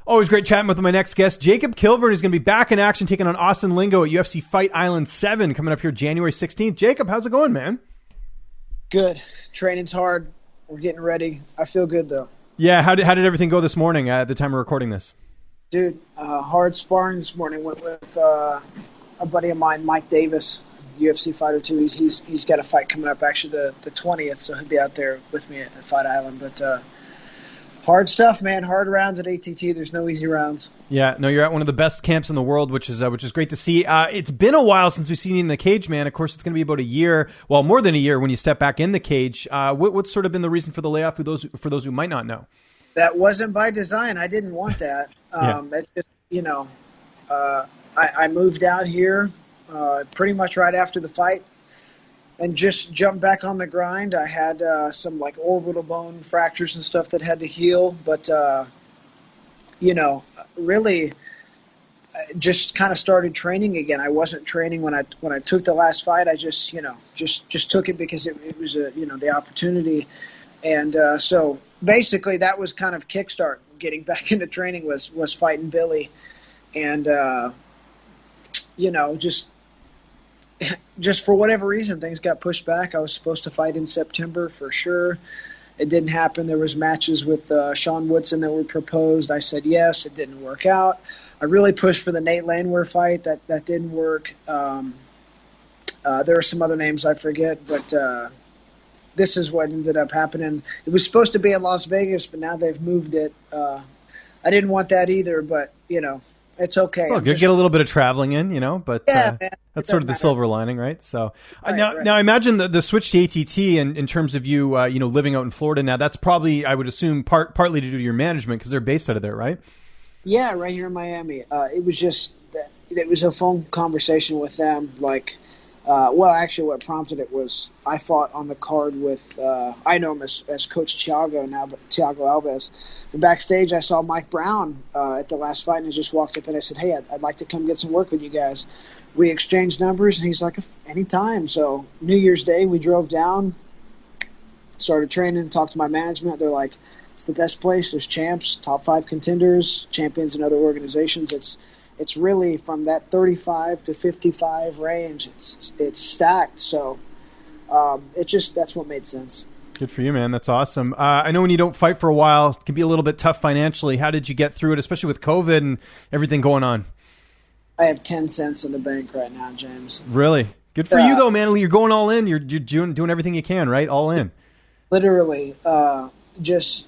Always great chatting with my next guest. Jacob Kilburn is going to be back in action taking on Austin Lingo at UFC Fight Island 7 coming up here January 16th. Jacob, how's it going, man? Good. Training's hard. We're getting ready. I feel good, though. Yeah, how did everything go this morning at the time of recording this? Dude, hard sparring this morning. Went with a buddy of mine, Mike Davis, UFC fighter too. He's got a fight coming up, actually the 20th, so he'll be out there with me at Fight Island. But hard stuff, man. Hard rounds at ATT. There's no easy rounds. Yeah, no, you're at one of the best camps in the world, which is great to see. It's been a while since we've seen you in the cage, man. Of course, it's going to be about a year, well, more than a year when you step back in the cage. What's sort of been the reason for the layoff for those who might not know? That wasn't by design. I didn't want that. It just, I moved out here pretty much right after the fight and just jumped back on the grind. I had some like orbital bone fractures and stuff that had to heal, but really just kind of started training again. I wasn't training when I took the last fight. I just took it because it was the opportunity, and so basically that was kind of kickstart getting back into training was fighting Billy, and just for whatever reason, things got pushed back. I was supposed to fight in September for sure. It didn't happen. There was matches with Sean Woodson that were proposed. I said yes. It didn't work out. I really pushed for the Nate Landwehr fight. That didn't work. There are some other names I forget, but this is what ended up happening. It was supposed to be in Las Vegas, but now they've moved it. I didn't want that either, but, it's okay. It's all good. Get a little bit of traveling in, but man, that's sort of the silver lining, right? So now I imagine the switch to ATT and in terms of you, living out in Florida now, that's probably, I would assume, partly to do to your management because they're based out of there, right? Yeah, right here in Miami. It was just that it was a phone conversation with them. Actually, what prompted it was I fought on the card with, I know him as Coach Thiago now, but Thiago Alves. And backstage, I saw Mike Brown at the last fight, and I just walked up and I said, hey, I'd like to come get some work with you guys. We exchanged numbers, and he's like, anytime. So New Year's Day, we drove down, started training, talked to my management. They're like, it's the best place. There's champs, top 5 contenders, champions in other organizations. It's really from that 35 to 55 range. It's stacked. So that's what made sense. Good for you, man. That's awesome. I know when you don't fight for a while, it can be a little bit tough financially. How did you get through it, especially with COVID and everything going on? I have 10 cents in the bank right now, James. Really? Good for you, though, man. You're going all in. You're doing everything you can, right? All in. Literally, just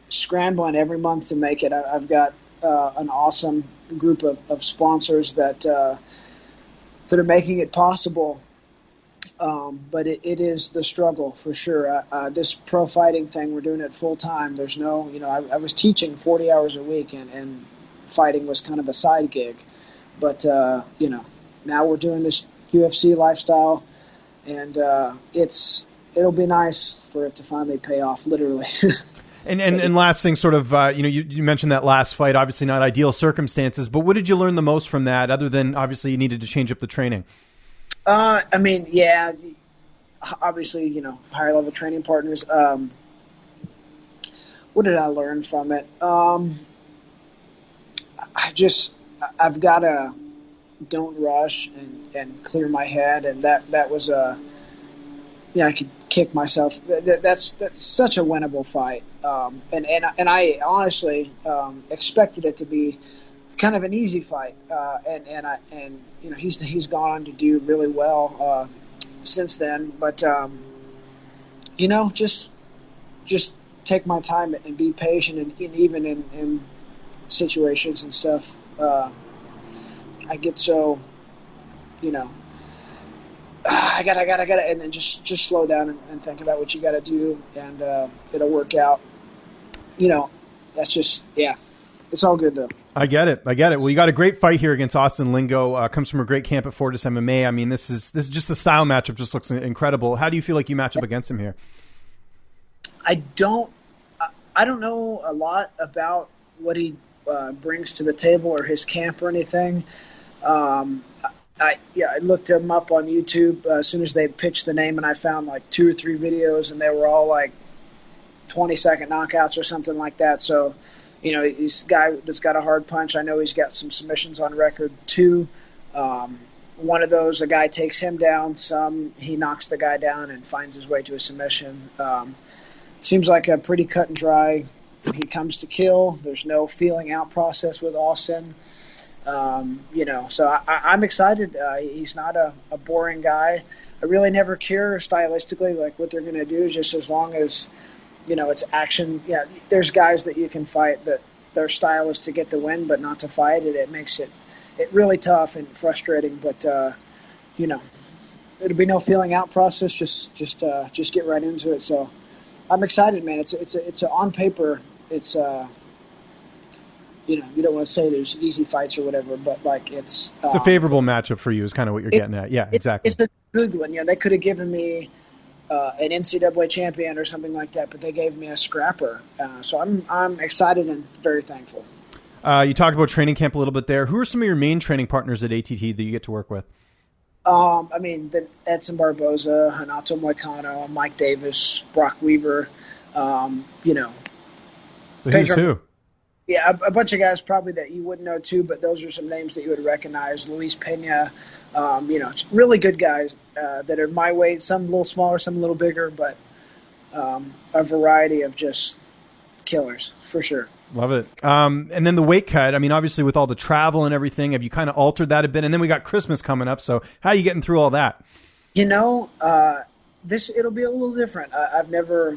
scrambling every month to make it. I've got an awesome group of sponsors that are making it possible. But it is the struggle for sure. This pro fighting thing, we're doing it full time. There's no, I was teaching 40 hours a week and fighting was kind of a side gig. But, now we're doing this UFC lifestyle and it'll be nice for it to finally pay off, literally. And last thing, sort of, you mentioned that last fight, obviously not ideal circumstances, but what did you learn the most from that, other than obviously you needed to change up the training? Obviously, higher level training partners. What did I learn from it? I've got to don't rush and clear my head, and that was I could kick myself. That's such a winnable fight. And I honestly expected it to be kind of an easy fight. He's gone on to do really well since then. But just take my time and be patient, and even in situations and stuff, I get so I gotta, and then just slow down and think about what you gotta do, and it'll work out. That's just, it's all good though. I get it. Well, you got a great fight here against Austin Lingo. Comes from a great camp at Fortis MMA. I mean, this is just the style matchup just looks incredible. How do you feel like you match up against him here? I don't know a lot about what he brings to the table or his camp or anything. I looked him up on YouTube as soon as they pitched the name, and I found like 2 or 3 videos, and they were all like 20-second knockouts or something like that. So, he's a guy that's got a hard punch. I know he's got some submissions on record too. One of those, a guy takes him down. He knocks the guy down and finds his way to a submission. Seems like a pretty cut and dry. He comes to kill. There's no feeling out process with Austin. So I'm excited. He's not a boring guy. I really never care stylistically like what they're going to do, just as long as, it's action. Yeah, there's guys that you can fight that their style is to get the win, but not to fight it. It makes it really tough and frustrating. But it'll be no feeling out process. Just get right into it. So I'm excited, man. It's on paper. It's you don't want to say there's easy fights or whatever, but like it's a favorable matchup for you is kind of what you're getting at. Yeah, exactly. It's a good one. They could have given me an NCAA champion or something like that, but they gave me a scrapper. So I'm excited and very thankful. You talked about training camp a little bit there. Who are some of your main training partners at ATT that you get to work with? The Edson Barboza, Hanato Moicano, Mike Davis, Brock Weaver. Who's who? Yeah, a bunch of guys probably that you wouldn't know too, but those are some names that you would recognize. Luis Pena, really good guys that are my weight, some a little smaller, some a little bigger, but a variety of just killers for sure. Love it. And then the weight cut, obviously with all the travel and everything, have you kind of altered that a bit? And then we got Christmas coming up, so how are you getting through all that? It'll be a little different. I've never,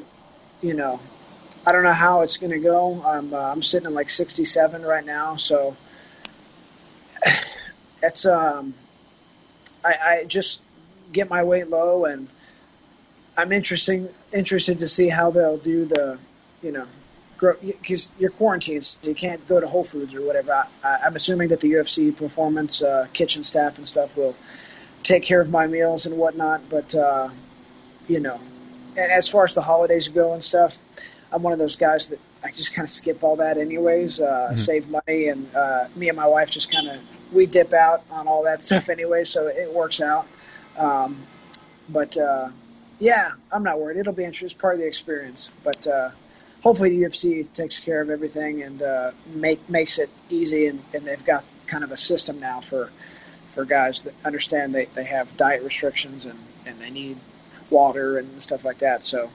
I don't know how it's going to go. I'm sitting at like 67 right now, so it's I just get my weight low, and I'm interested to see how they'll do the grow, because you're quarantined, so you can't go to Whole Foods or whatever. I'm assuming that the UFC Performance kitchen staff and stuff will take care of my meals and whatnot, but and as far as the holidays go and stuff, I'm one of those guys that I just kind of skip all that anyways, save money, and me and my wife just we dip out on all that stuff anyway, so it works out. Yeah, I'm not worried. It'll be interesting. It's part of the experience, but hopefully the UFC takes care of everything and makes it easy, and they've got kind of a system now for guys that understand they have diet restrictions and they need water and stuff like that, so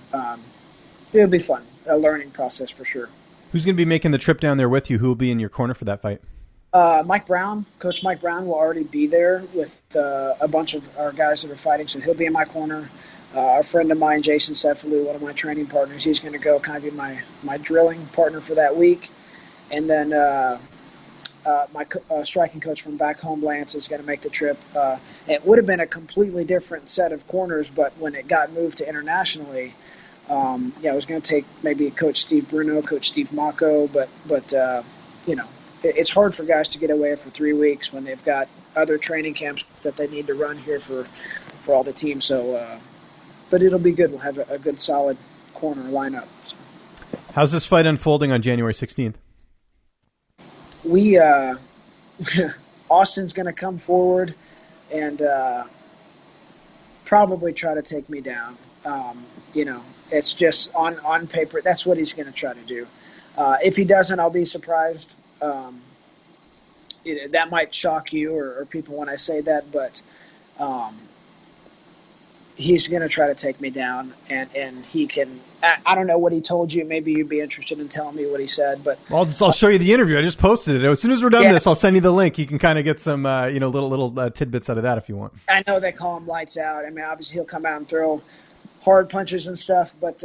it'll be fun. A learning process for sure. Who's going to be making the trip down there with you? Who will be in your corner for that fight? Mike Brown. Coach Mike Brown will already be there with a bunch of our guys that are fighting, so he'll be in my corner. A friend of mine, Jason Cefalu, one of my training partners, he's going to go kind of be my drilling partner for that week. And then my striking coach from back home, Lance, is going to make the trip. It would have been a completely different set of corners, but when it got moved to internationally, I was going to take maybe Coach Steve Bruno, Coach Steve Mako, but it's hard for guys to get away for 3 weeks when they've got other training camps that they need to run here for all the teams. So, but it'll be good. We'll have a good, solid corner lineup. So. How's this fight unfolding on January 16th? Austin's going to come forward and probably try to take me down. It's just on paper. That's what he's going to try to do. If he doesn't, I'll be surprised. That might shock you or people when I say that, but he's going to try to take me down, and he can. I don't know what he told you. Maybe you'd be interested in telling me what he said, but I'll show you the interview. I just posted it. As soon as we're done this, I'll send you the link. You can kind of get some little tidbits out of that if you want. I know they call him lights out. Obviously he'll come out and throw hard punches and stuff, but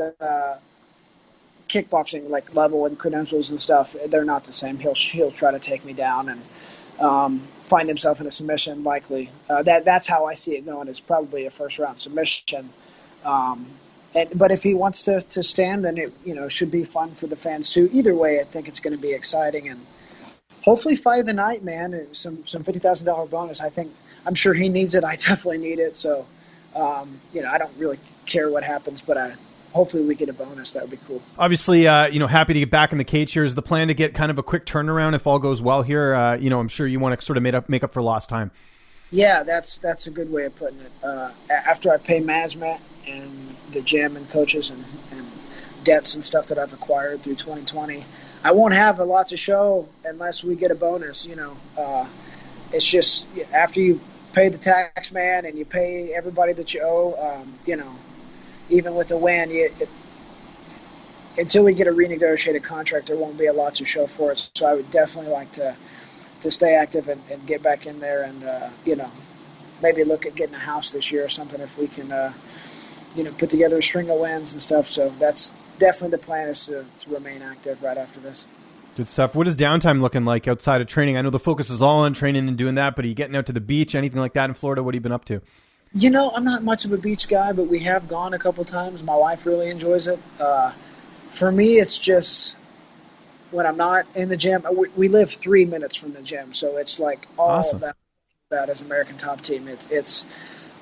kickboxing like level and credentials and stuff, they're not the same. He'll try to take me down and find himself in a submission likely. That's how I see it going. It's probably a first round submission. But if he wants to stand, then it should be fun for the fans too. Either way, I think it's going to be exciting, and hopefully fight of the night, man. Some $50,000 bonus. I'm sure he needs it. I definitely need it. So I don't really care what happens, but hopefully we get a bonus. That would be cool. Obviously, happy to get back in the cage here. Is the plan to get kind of a quick turnaround if all goes well here? I'm sure you want to sort of make up for lost time. Yeah, that's a good way of putting it. After I pay management and the gym and coaches and debts and stuff that I've acquired through 2020, I won't have a lot to show unless we get a bonus. It's just after you pay the tax man and you pay everybody that you owe. Even with a win, until we get a renegotiated contract, there won't be a lot to show for it. So I would definitely like to stay active and get back in there and, maybe look at getting a house this year or something if we can, put together a string of wins and stuff. So that's definitely the plan, is to remain active right after this. Good stuff. What is downtime looking like outside of training? I know the focus is all on training and doing that, but are you getting out to the beach, anything like that in Florida? What have you been up to? I'm not much of a beach guy, but we have gone a couple times. My wife really enjoys it. For me, it's just when I'm not in the gym. We live 3 minutes from the gym, so it's like all awesome. that as American Top Team. It's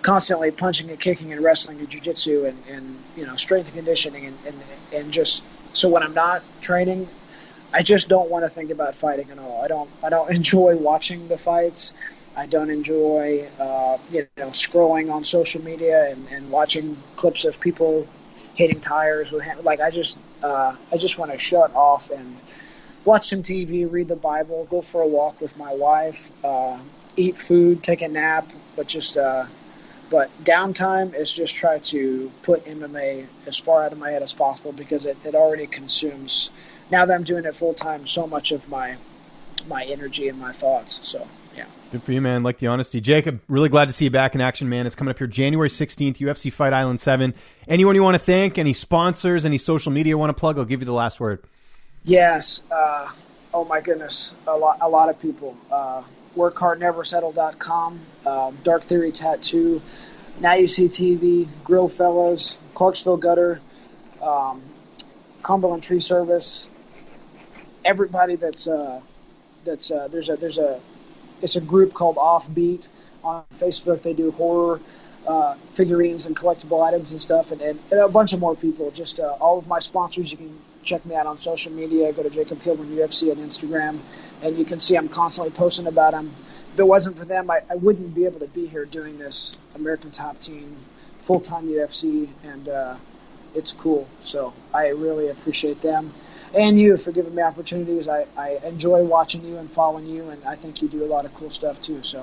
constantly punching and kicking and wrestling and jiu-jitsu and strength and conditioning and just so when I'm not training, I just don't want to think about fighting at all. I don't enjoy watching the fights. I don't enjoy scrolling on social media and watching clips of people hitting tires with I just want to shut off and watch some TV, read the Bible, go for a walk with my wife, eat food, take a nap, but downtime is just try to put MMA as far out of my head as possible because it already consumes, now that I'm doing it full time, so much of my energy and my thoughts. So yeah. Good for you, man. Like the honesty. Jacob, really glad to see you back in action, man. It's coming up here January 16th, UFC Fight Island 7. Anyone you want to thank, any sponsors, any social media you want to plug, I'll give you the last word. Yes. Oh my goodness. A lot of people. WorkHardNeverSettle.com, Dark Theory Tattoo, Now You See TV, Grill Fellows, Clarksville Gutter, Cumberland Tree Service. Everybody it's a group called Offbeat on Facebook. They do horror figurines and collectible items and stuff, and a bunch of more people. Just all of my sponsors. You can check me out on social media. Go to Jacob Kilburn UFC on Instagram, and you can see I'm constantly posting about them. If it wasn't for them, I wouldn't be able to be here doing this American Top Team, full-time UFC, and it's cool. So I really appreciate them. And you for giving me opportunities. I enjoy watching you and following you, and I think you do a lot of cool stuff too. So